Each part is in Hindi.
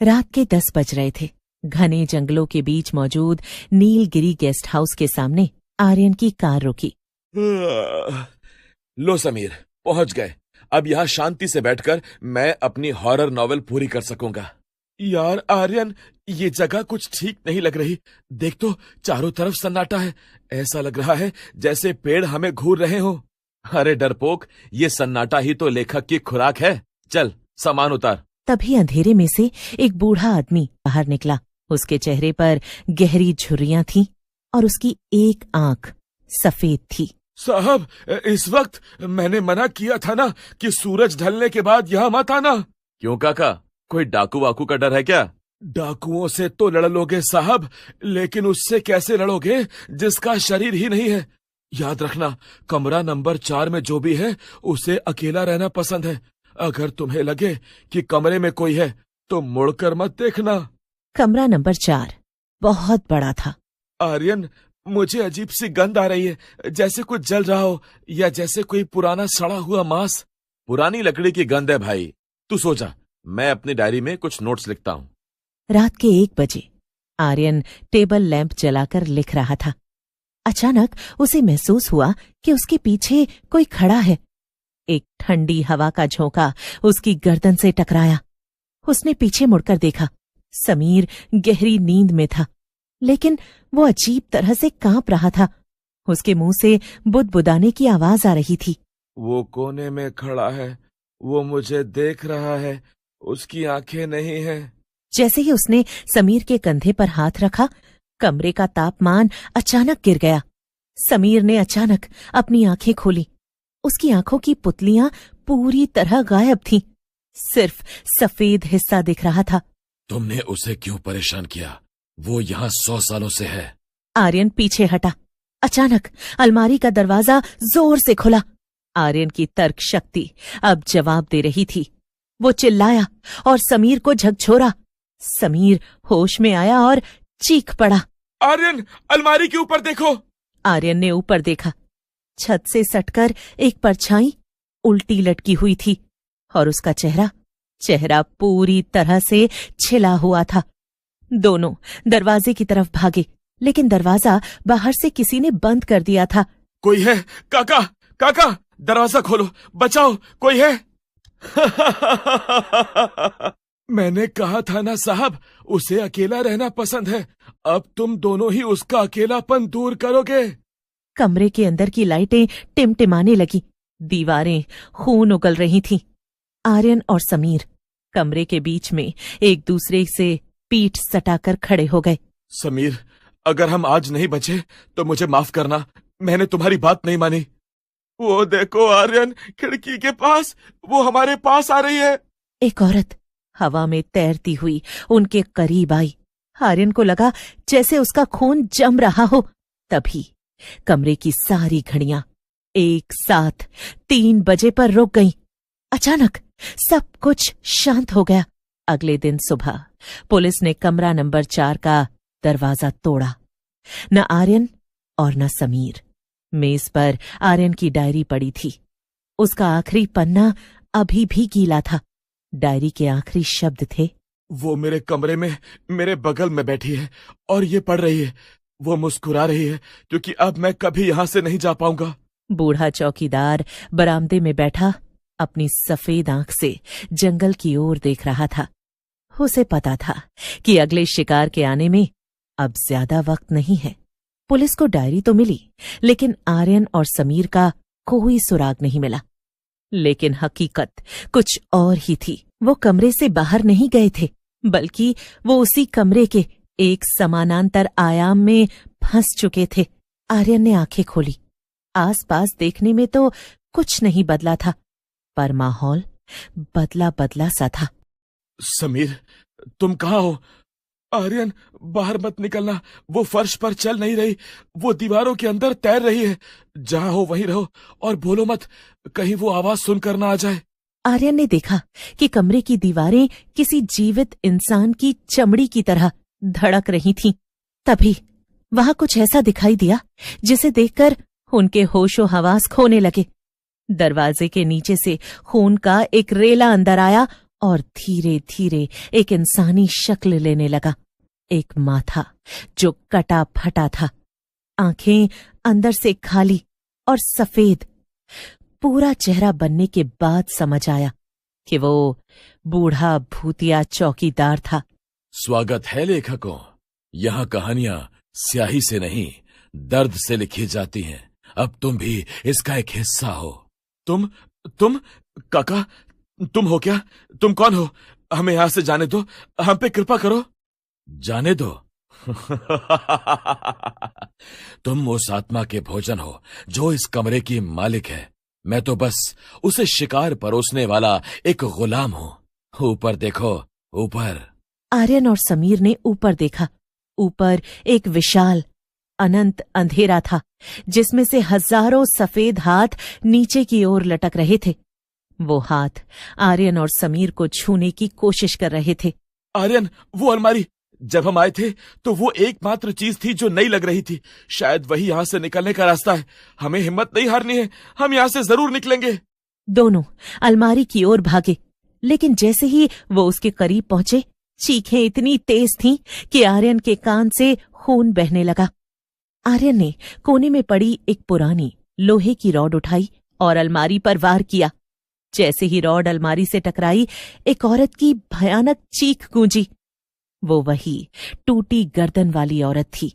रात के 10 बज रहे थे। घने जंगलों के बीच मौजूद नीलगिरी गेस्ट हाउस के सामने आर्यन की कार रुकी। लो समीर, पहुंच गए। अब यहाँ शांति से बैठकर मैं अपनी हॉरर नॉवेल पूरी कर सकूंगा। यार आर्यन, ये जगह कुछ ठीक नहीं लग रही। देख तो, चारों तरफ सन्नाटा है। ऐसा लग रहा है जैसे पेड़ हमें घूर रहे हो। अरे डरपोक, ये सन्नाटा ही तो लेखक की खुराक है। चल सामान उतार। तभी अंधेरे में से एक बूढ़ा आदमी बाहर निकला। उसके चेहरे पर गहरी झुर्रियां थीं और उसकी एक आंख सफेद थी। साहब, इस वक्त मैंने मना किया था ना कि सूरज ढलने के बाद यहाँ मत आना। क्यों काका, कोई डाकू वाकू का डर है क्या? डाकुओं से तो लड़ लोगे साहब, लेकिन उससे कैसे लड़ोगे जिसका शरीर ही नहीं है। याद रखना, कमरा नंबर 4 में जो भी है उसे अकेला रहना पसंद है। अगर तुम्हें लगे कि कमरे में कोई है तो मुड़कर मत देखना। कमरा नंबर 4 बहुत बड़ा था। आर्यन, मुझे अजीब सी गंध आ रही है, जैसे कुछ जल रहा हो या जैसे कोई पुराना सड़ा हुआ मांस। पुरानी लकड़ी की गंध है भाई। तू सो जा, मैं अपनी डायरी में कुछ नोट्स लिखता हूँ। रात के 1 बजे आर्यन टेबल लैंप जलाकर लिख रहा था। अचानक उसे महसूस हुआ कि उसके पीछे कोई खड़ा है। एक ठंडी हवा का झोंका उसकी गर्दन से टकराया। उसने पीछे मुड़कर देखा। समीर गहरी नींद में था, लेकिन वो अजीब तरह से कांप रहा था। उसके मुंह से बुदबुदाने की आवाज आ रही थी। वो कोने में खड़ा है, वो मुझे देख रहा है, उसकी आंखें नहीं हैं। जैसे ही उसने समीर के कंधे पर हाथ रखा, कमरे का तापमान अचानक गिर गया। समीर ने अचानक अपनी आंखें खोली। उसकी आंखों की पुतलियां पूरी तरह गायब थीं। सिर्फ सफेद हिस्सा दिख रहा था। तुमने उसे क्यों परेशान किया? वो यहाँ 100 सालों से है। आर्यन पीछे हटा। अचानक अलमारी का दरवाजा जोर से खुला। आर्यन की तर्क शक्ति अब जवाब दे रही थी। वो चिल्लाया और समीर को झकझोरा। समीर होश में आया और चीख पड़ा। आर्यन, अलमारी के ऊपर देखो। आर्यन ने ऊपर देखा। छत से सटकर एक परछाई उल्टी लटकी हुई थी और उसका चेहरा पूरी तरह से छिला हुआ था। दोनों दरवाजे की तरफ भागे, लेकिन दरवाजा बाहर से किसी ने बंद कर दिया था। कोई है? काका, काका, दरवाजा खोलो, बचाओ, कोई है? मैंने कहा था ना साहब, उसे अकेला रहना पसंद है। अब तुम दोनों ही उसका अकेलापन दूर करोगे। कमरे के अंदर की लाइटें टिमटिमाने लगी। दीवारें खून उगल रही थीं। आर्यन और समीर कमरे के बीच में एक दूसरे से पीठ सटाकर खड़े हो गए। समीर, अगर हम आज नहीं बचे तो मुझे माफ करना, मैंने तुम्हारी बात नहीं मानी। वो देखो आर्यन, खिड़की के पास, वो हमारे पास आ रही है। एक औरत हवा में तैरती हुई उनके करीब आई। आर्यन को लगा जैसे उसका खून जम रहा हो। तभी कमरे की सारी घड़ियां एक साथ 3 बजे पर रुक गईं। अचानक सब कुछ शांत हो गया। अगले दिन सुबह पुलिस ने कमरा नंबर 4 का दरवाजा तोड़ा। न आर्यन और न समीर। मेज पर आर्यन की डायरी पड़ी थी। उसका आखिरी पन्ना अभी भी गीला था। डायरी के आखिरी शब्द थे, वो मेरे कमरे में मेरे बगल में बैठी है और ये पढ़ रही है। वो मुस्कुरा रही है क्योंकि अब मैं कभी यहां से नहीं जा पाऊंगा। बूढ़ा चौकीदार बरामदे में बैठा अपनी सफेद आंख से जंगल की ओर देख रहा था। उसे पता था कि अगले शिकार के आने में अब ज्यादा वक्त नहीं है। पुलिस को डायरी तो मिली, लेकिन आर्यन और समीर का कोई सुराग नहीं मिला। लेकिन हकीकत कुछ और ही थी। वो कमरे से बाहर नहीं गए थे, बल्कि वो उसी कमरे के एक समानांतर आयाम में फंस चुके थे। आर्यन ने आंखें खोली। आसपास देखने में तो कुछ नहीं बदला था, पर माहौल बदला बदला सा था। समीर, तुम कहाँ हो? आर्यन, बाहर मत निकलना। वो फर्श पर चल नहीं रही, वो दीवारों के अंदर तैर रही है। जहां हो वहीं रहो और बोलो मत, कहीं वो आवाज सुनकर ना आ जाए। आर्यन ने देखा कि कमरे की दीवारें किसी जीवित इंसान की चमड़ी की तरह धड़क रही थीं। तभी वहां कुछ ऐसा दिखाई दिया जिसे देखकर उनके होशो हवास खोने लगे। दरवाजे के नीचे से खून का एक रेला अंदर आया और धीरे धीरे एक इंसानी शक्ल लेने लगा। एक माथा जो कटा फटा था, आंखें अंदर से खाली और सफेद। पूरा चेहरा बनने के बाद समझ आया कि वो बूढ़ा भूतिया चौकीदार था। स्वागत है लेखकों। यहाँ कहानियां स्याही से नहीं, दर्द से लिखी जाती हैं। अब तुम भी इसका एक हिस्सा हो। तुम काका, तुम हो क्या? तुम कौन हो? हमें यहां से जाने दो, हम पे कृपा करो। जाने दो? तुम उस आत्मा के भोजन हो जो इस कमरे की मालिक है। मैं तो बस उसे शिकार परोसने वाला एक गुलाम हूं। ऊपर देखो, ऊपर। आर्यन और समीर ने ऊपर देखा। ऊपर एक विशाल अनंत अंधेरा था, जिसमें से हजारों सफेद हाथ नीचे की ओर लटक रहे थे। वो हाथ आर्यन और समीर को छूने की कोशिश कर रहे थे। आर्यन, वो अलमारी। जब हम आए थे तो वो एकमात्र चीज थी जो नई लग रही थी। शायद वही यहां से निकलने का रास्ता है। हमें हिम्मत नहीं हारनी है, हम यहां से जरूर निकलेंगे। दोनों अलमारी की ओर भागे, लेकिन जैसे ही वो उसके करीब पहुंचे, चीखें इतनी तेज थीं कि आर्यन के कान से खून बहने लगा। आर्यन ने कोने में पड़ी एक पुरानी लोहे की रॉड उठाई और अलमारी पर वार किया। जैसे ही रॉड अलमारी से टकराई, एक औरत की भयानक चीख गूंजी। वो वही टूटी गर्दन वाली औरत थी।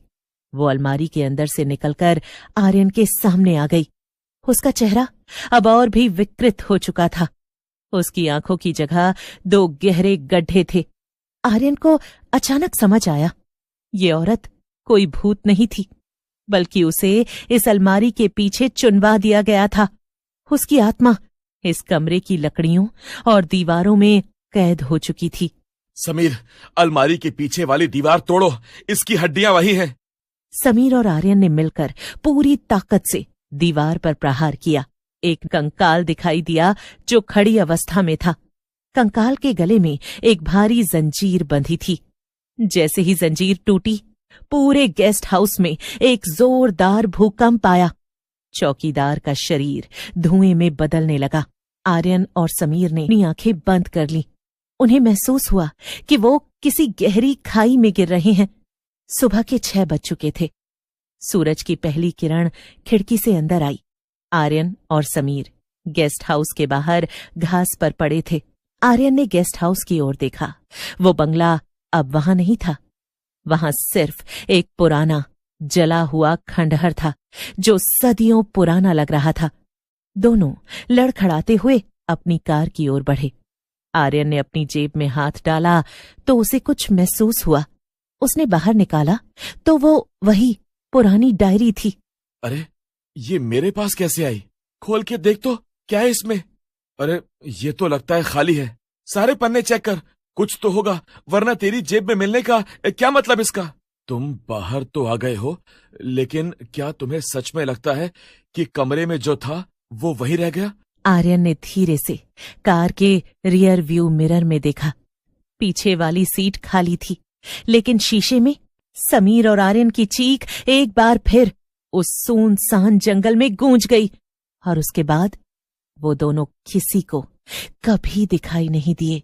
वो अलमारी के अंदर से निकलकर आर्यन के सामने आ गई। उसका चेहरा अब और भी विकृत हो चुका था। उसकी आंखों की जगह 2 गहरे गड्ढे थे। आर्यन को अचानक समझ आया, ये औरत कोई भूत नहीं थी, बल्कि उसे इस अलमारी के पीछे चुनवा दिया गया था। उसकी आत्मा इस कमरे की लकड़ियों और दीवारों में कैद हो चुकी थी। समीर, अलमारी के पीछे वाली दीवार तोड़ो, इसकी हड्डियां वही हैं। समीर और आर्यन ने मिलकर पूरी ताकत से दीवार पर प्रहार किया। एक कंकाल दिखाई दिया जो खड़ी अवस्था में था। कंकाल के गले में एक भारी जंजीर बंधी थी। जैसे ही जंजीर टूटी, पूरे गेस्ट हाउस में एक जोरदार भूकंप आया। चौकीदार का शरीर धुएं में बदलने लगा। आर्यन और समीर ने अपनी आंखें बंद कर ली। उन्हें महसूस हुआ कि वो किसी गहरी खाई में गिर रहे हैं। सुबह के 6 बज चुके थे। सूरज की पहली किरण खिड़की से अंदर आई। आर्यन और समीर गेस्ट हाउस के बाहर घास पर पड़े थे। आर्यन ने गेस्ट हाउस की ओर देखा। वो बंगला अब वहां नहीं था। वहां सिर्फ एक पुराना जला हुआ खंडहर था जो सदियों पुराना लग रहा था। दोनों लड़खड़ाते हुए अपनी कार की ओर बढ़े। आर्यन ने अपनी जेब में हाथ डाला तो उसे कुछ महसूस हुआ। उसने बाहर निकाला तो वो वही पुरानी डायरी थी। अरे, ये मेरे पास कैसे आई? खोल के देख तो, क्या है इसमें? अरे, ये तो लगता है खाली है। सारे पन्ने चेक कर, कुछ तो होगा, वरना तेरी जेब में मिलने का क्या मतलब इसका? तुम बाहर तो आ गए हो, लेकिन क्या तुम्हें सच में लगता है कि कमरे में जो था वो वही रह गया? आर्यन ने धीरे से कार के रियर व्यू मिरर में देखा। पीछे वाली सीट खाली थी, लेकिन शीशे में समीर और आर्यन की चीख एक बार फिर उस सुनसान जंगल में गूंज गई। और उसके बाद वो दोनों किसी को कभी दिखाई नहीं दिए।